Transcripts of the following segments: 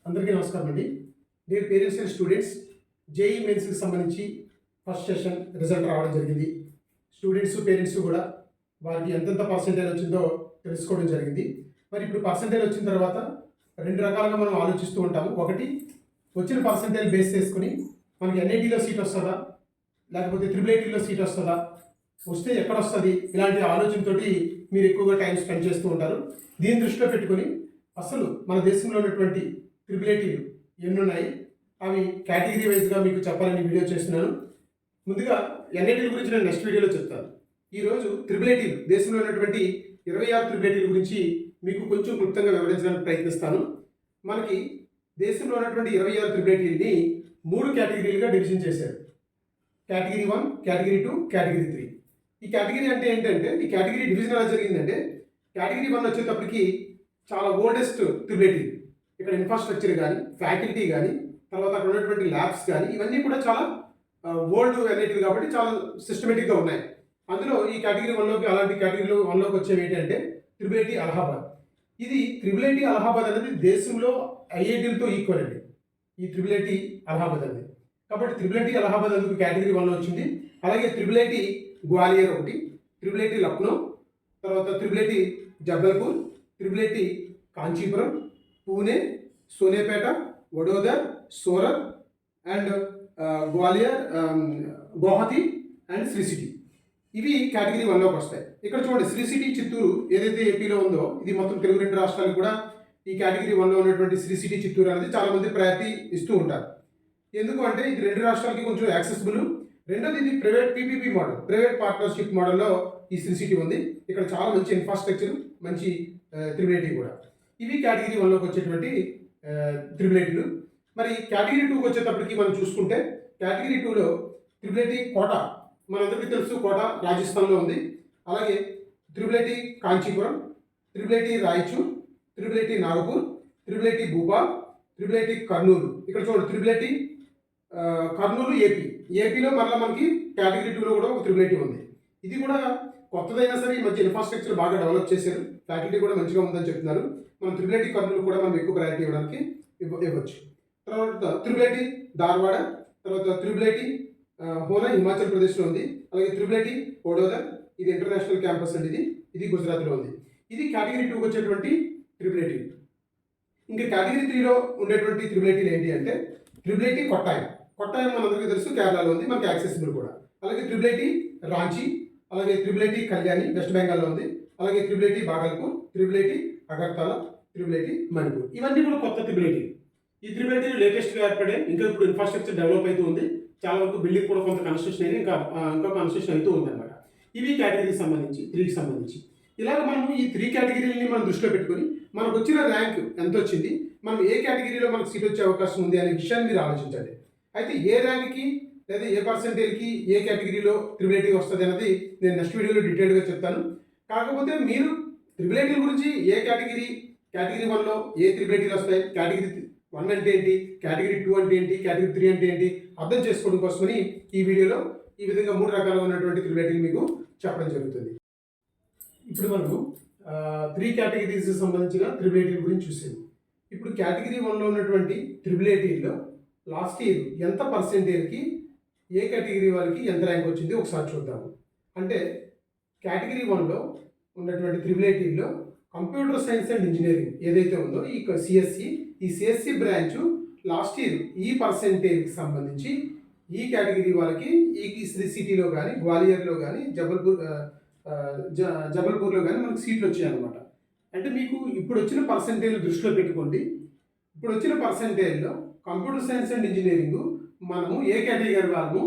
అందరికీ నమస్కారం అండి. Dear parents and students, JEE మెయిన్స్కి సంబంధించి ఫస్ట్ సెషన్ రిజల్ట్ రావడం జరిగింది. స్టూడెంట్స్ పేరెంట్స్ కూడా వారికి ఎంతెంత పర్సెంటేజ్ వచ్చిందో తెలుసుకోవడం జరిగింది. మరి ఇప్పుడు పర్సెంటేజ్ వచ్చిన తర్వాత రెండు రకాలుగా మనం ఆలోచిస్తూ ఉంటాము. ఒకటి, వచ్చిన పర్సెంటేజ్ బేస్ చేసుకుని మనకి ఎన్ఐటీలో సీట్ వస్తుందా, లేకపోతే ట్రిపుల్ ఐటీలో సీట్ వస్తుందా, వస్తే ఎక్కడ వస్తుంది, ఇలాంటి ఆలోచనతోటి మీరు ఎక్కువగా టైం స్పెండ్ చేస్తూ ఉంటారు. దీన్ని దృష్టిలో పెట్టుకొని అసలు మన దేశంలో ఉన్నటువంటి ట్రిపుల్ ఐటీలు ఎన్ని ఉన్నాయి, అవి కేటగిరీ వైజ్గా మీకు చెప్పాలని వీడియో చేస్తున్నాను. ముందుగా ఎన్ఐటీల గురించి నేను నెక్స్ట్ వీడియోలో చెప్తాను. ఈరోజు ట్రిపుల్ ఐటీలు, దేశంలో ఉన్నటువంటి 26 ట్రిపుల్ ఐటీల గురించి మీకు కొంచెం క్లుప్తంగా వివరించడానికి ప్రయత్నిస్తాను. మనకి దేశంలో ఉన్నటువంటి 26 ట్రిపుల్ ఐటీలని 3 కేటగిరీలుగా డివిజన్ చేశారు. Category 1, category 2, category 3. ఈ కేటగిరీ అంటే ఏంటంటే, ఈ కేటగిరీ డివిజన్ ఎలా జరిగిందంటే, కేటగిరీ 1 వచ్చేటప్పటికి చాలా ఓల్డెస్ట్ ట్రిపుల్ ఐటీ. ఇక్కడ ఇన్ఫ్రాస్ట్రక్చర్ కానీ, ఫ్యాకల్టీ కానీ, తర్వాత అక్కడ ఉన్నటువంటి ల్యాబ్స్ కానీ, ఇవన్నీ కూడా చాలా ఓల్డ్ ఎన్ఐటీలు కాబట్టి చాలా సిస్టమేటిక్గా ఉన్నాయి. అందులో ఈ కేటగిరీ 1లోకి, అలాంటి కేటగిరీలో 1లోకి వచ్చేవి ఏంటంటే ట్రిపుల్ ఐటీ అలహాబాద్. ఇది ట్రిపుల్ ఐటీ అలహాబాద్ అనేది దేశంలో ఐఐటీలతో ఈక్వల్ అండి, ఈ ట్రిపుల్ ఐటీ అలహాబాద్ అనేది. కాబట్టి ట్రిపుల్ ఐటీ అలహాబాద్ అందుకు కేటగిరీ 1లో వచ్చింది. అలాగే ట్రిపుల్ ఐటీ గ్వాలియర్ ఒకటి, ట్రిపుల్ ఐటీ లక్నో, తర్వాత triple IT Jabalpur, triple IT Kanchipuram, Pune, Sonepat, Vadodara, Surat and Gwalior, Guwahati and Sri city. ఇవి కేటగిరీ 1లోకి వస్తాయి. ఇక్కడ చూడండి, శ్రీ సిటీ చిత్తూరు ఏదైతే ఏపీలో ఉందో, ఇది మొత్తం తెలుగు 2 రాష్ట్రాలకు కూడా ఈ కేటగిరీ 1లో ఉన్నటువంటి శ్రీ సిటీ చిత్తూరు అనేది చాలామంది ప్రయారిటీ ఇస్తూ ఉంటారు. ఎందుకు అంటే ఇది 2 రాష్ట్రాలకి కొంచెం యాక్సెసిబుల్. రెండోది, ఇది private PPP model, private partnership మోడల్లో ఈ శ్రీ సిటీ ఉంది. ఇక్కడ చాలా మంచి ఇన్ఫ్రాస్ట్రక్చర్, మంచి ట్రిపుల్ ఐటీ కూడా. ఇవి కేటగిరీ 1లోకి వచ్చేటువంటి ట్రిపుల్ ఐటీలు. మరి కేటగిరీ 2కి వచ్చేటప్పటికి మనం చూసుకుంటే, కేటగిరీ 2లో ట్రిపుల్ ఐటీ కోట, మనందరికీ తెలుసు, కోట రాజస్థాన్లో ఉంది. అలాగే triple IT Kanchipuram, triple IT Raichur, triple IT Nagpur, triple IT Bhupal, triple IT Kurnool. ఇక్కడ చూడండి, ట్రిపుల్ ఐటీ కర్నూలు ఏపీలో మరలా మనకి కేటగిరీ 2లో కూడా ఒక ట్రిపుల్ ఐటీ ఉంది. ఇది కూడా కొత్తదైనా సరే ఈ మధ్య ఇన్ఫ్రాస్ట్రక్చర్ బాగా డెవలప్ చేశారు, ఫ్యాకల్టీ కూడా మంచిగా ఉందని చెప్తున్నారు. మనం ట్రిపుల్ ఐటీ కర్నూలు కూడా మనం ఎక్కువ ప్రయారిటీ ఇవ్వడానికి ఇవ్వచ్చు. తర్వాత ట్రిపుల్ ఐటీ ధార్వాడ, తర్వాత ట్రిపుల్ ఐటీ హోనా హిమాచల్ ప్రదేశ్లో ఉంది. అలాగే ట్రిపుల్ ఐటీ వడోదర, ఇది ఇంటర్నేషనల్ క్యాంపస్ అండి, ఇది గుజరాత్లో ఉంది. ఇది కేటగిరీ 2కి వచ్చేటువంటి ట్రిపుల్ ఐటీ. ఇంకా కేటగిరీ 3లో ఉండేటువంటి ట్రిపుల్ ఐటీలు ఏంటి అంటే, ట్రిపుల్ ఐటీ కొట్టాయం మనందరికీ తెలుసు, కేరళలో ఉంది, మనకి యాక్సెసిబుల్ కూడా. అలాగే ట్రిపుల్ ఐటీ రాంచీ, అలాగే ట్రిపుల్ ఐటీ కళ్యాణి వెస్ట్ బెంగాల్లో ఉంది. అలాగే triple IT Bhagalpur, triple IT Agartala, triple IT Manipur. ఇవన్నీ కూడా కొత్త ట్రిపుల్ ఐటీ. ఈ ట్రిపుల్ ఐటీలు లేటెస్ట్గా ఏర్పడే, ఇంకా ఇప్పుడు ఇన్ఫ్రాస్ట్రక్చర్ డెవలప్ అవుతూ ఉంది. చాలా వరకు బిల్డింగ్ కూడా కొంత కన్స్ట్రక్షన్ అయ్యి ఇంకా కన్స్ట్రక్షన్ అవుతూ ఉంది అనమాట. ఇవి కేటగిరీకి సంబంధించి, 3కి సంబంధించి. ఇలాగ మనము ఈ 3 కేటగిరీలని మనం దృష్టిలో పెట్టుకొని మనకు వచ్చిన ర్యాంక్ ఎంత వచ్చింది, మనం ఏ కేటగిరీలో మనకు సీట్ వచ్చే అవకాశం ఉంది అనే విషయాన్ని మీరు ఆలోచించండి. అయితే ఏ ర్యాంక్కి లేదా ఏ పర్సెంటేజ్కి ఏ కేటగిరీలో ట్రిపుల్ ఐటీ వస్తుంది అన్నది నేను నెక్స్ట్ వీడియోలో డీటెయిల్గా చెప్తాను. కాకపోతే మీరు ట్రిపుల్ ఐటీ గురించి కేటగిరీ 1లో ఏ ట్రిపుల్ ఐటీలు వస్తాయి, కేటగిరీ 1 అంటే ఏంటి, కేటగిరీ 2 అంటే ఏంటి, కేటగిరీ 3 అంటే ఏంటి అర్థం చేసుకోవడం కోసమని ఈ వీడియోలో ఈ విధంగా 3 రకాలుగా ఉన్నటువంటి ట్రిపుల్ ఐటీలు మీకు చెప్పడం జరుగుతుంది. ఇప్పుడు మనము 3 కేటగిరీస్ సంబంధించిన ట్రిపుల్ ఐటీల గురించి చూసాము. ఇప్పుడు కేటగిరీ 1లో ఉన్నటువంటి ట్రిపుల్ ఐటీల్లో లాస్ట్ ఇయర్ ఎంత పర్సెంటేజ్కి ఏ కేటగిరీ వాళ్ళకి ఎంత ర్యాంక్ వచ్చింది ఒకసారి చూద్దాము. అంటే కేటగిరీ 1లో ఉన్నటువంటి ట్రిపుల్ ఐటీల్లో కంప్యూటర్ సైన్స్ అండ్ ఇంజనీరింగ్ ఏదైతే ఉందో, ఈ సిఎస్సి బ్రాంచ్ లాస్ట్ ఇయర్ ఈ పర్సెంటేజ్కి సంబంధించి ఈ కేటగిరీ వాళ్ళకి ఈ శ్రీ సిటీలో కానీ, గ్వాలియర్లో కానీ, జబల్పూర్లో కానీ మనకు సీట్లు వచ్చాయి అనమాట. అంటే మీకు ఇప్పుడు వచ్చిన పర్సెంటేజ్ దృష్టిలో పెట్టుకోండి. ఇప్పుడు వచ్చిన పర్సెంటేజ్లో కంప్యూటర్ సైన్స్ అండ్ ఇంజనీరింగ్ మనము ఏ కేటగిరీ వాళ్ళము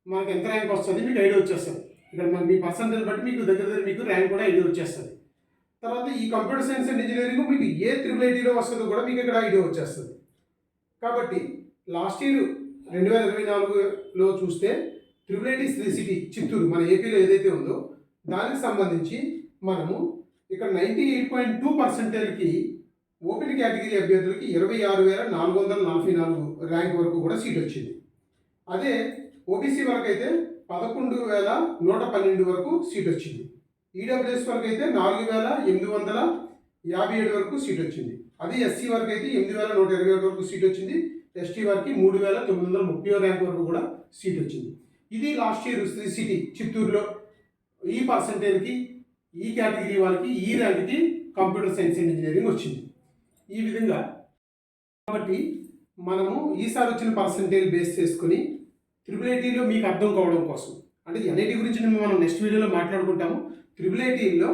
మనకు ఎంత ర్యాంక్ వస్తుంది మీకు ఐడియా వచ్చేస్తుంది. ఇక్కడ మన మీ పర్సెంటేజ్ బట్టి మీకు దగ్గర మీకు ర్యాంక్ కూడా ఐడియా వచ్చేస్తుంది. తర్వాత ఈ కంప్యూటర్ సైన్స్ అండ్ ఇంజనీరింగ్ మీకు ఏ ట్రిపుల్ ఐటీలో వస్తుందో కూడా మీకు ఇక్కడ ఐడియా వచ్చేస్తుంది. కాబట్టి లాస్ట్ ఇయర్ 2024లో చూస్తే ట్రిపుల్ ఐటీ శ్రీ సిటీ చిత్తూరు మన ఏపీలో ఏదైతే ఉందో దానికి సంబంధించి మనము ఇక్కడ 98.2%కి ఓపెన్ కేటగిరీ అభ్యర్థులకి 26,444 ర్యాంక్ వరకు కూడా సీట్ వచ్చింది. అదే ఓబీసీ వరకు అయితే 11,112 వరకు సీట్ వచ్చింది. ఈడబ్ల్యూఎస్ వరకు అయితే 4,857 వరకు సీట్ వచ్చింది. అది ఎస్సీ వారికి అయితే 8,121 వరకు సీట్ వచ్చింది. ఎస్టీ వారికి 3,930 ర్యాంక్ వరకు కూడా సీట్ వచ్చింది. ఇది లాస్ట్ ఇయర్ శ్రీ సిటీ చిత్తూరులో ఈ పర్సంటేజ్కి ఈ కేటగిరీ వాళ్ళకి ఈ ర్యాంక్కి కంప్యూటర్ సైన్స్ అండ్ ఇంజనీరింగ్ వచ్చింది. ఈ విధంగా కాబట్టి మనము ఈసారి వచ్చిన పర్సంటేజ్ బేస్ చేసుకుని త్రిబుల్ మీకు అర్థం కావడం కోసం అంటే ఎన్ఐటీ గురించి మనం నెక్స్ట్ వీడియోలో మాట్లాడుకుంటాము. త్రిబుల్ ఐటీలో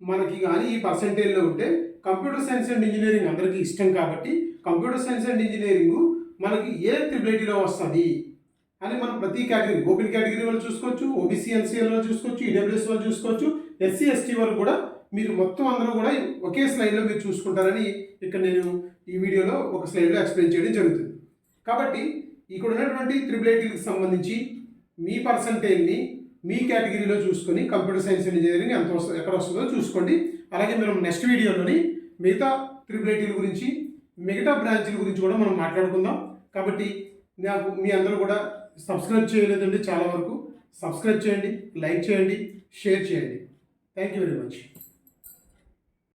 మనకి కానీ ఈ పర్సంటేజ్లో ఉంటే కంప్యూటర్ సైన్స్ అండ్ ఇంజనీరింగ్ అందరికీ ఇష్టం కాబట్టి కంప్యూటర్ సైన్స్ అండ్ ఇంజనీరింగ్ మనకి ఏ త్రిబుల్ ఐటీలో వస్తుంది అని మనం ప్రతి కేటగిరీ ఓపెన్ కేటగిరీ వాళ్ళు చూసుకోవచ్చు, ఓబీసీ ఎన్సీఎల్ వాళ్ళు చూసుకోవచ్చు, ఈడబ్ల్యూఎస్ వాళ్ళు చూసుకోవచ్చు, ఎస్సీ ఎస్టీ వాళ్ళు కూడా మీరు మొత్తం అందరూ కూడా ఒకే స్లైడ్లో మీరు చూసుకుంటారని ఇక్కడ నేను ఈ వీడియోలో ఒక స్లైడ్లో ఎక్స్ప్లెయిన్ చేయడం జరుగుతుంది. కాబట్టి ఇక్కడ ఉన్నటువంటి త్రిబుల్ ఐటీకి సంబంధించి మీ పర్సంటేజ్ని మీ కేటగిరీలో చూసుకొని కంప్యూటర్ సైన్స్ అండ్ ఇంజనీరింగ్ ఎంత వస్తుందో ఎక్కడ వస్తుందో చూసుకోండి. అలాగే మనం నెక్స్ట్ వీడియోలోని మిగతా త్రిబుల్ ఐటీల గురించి మిగతా బ్రాంచ్ల గురించి కూడా మనం మాట్లాడుకుందాం. కాబట్టి నాకు మీ అందరూ కూడా సబ్స్క్రైబ్ చేయలేదండి, చాలా వరకు సబ్స్క్రైబ్ చేయండి, లైక్ చేయండి, షేర్ చేయండి. Thank you very much.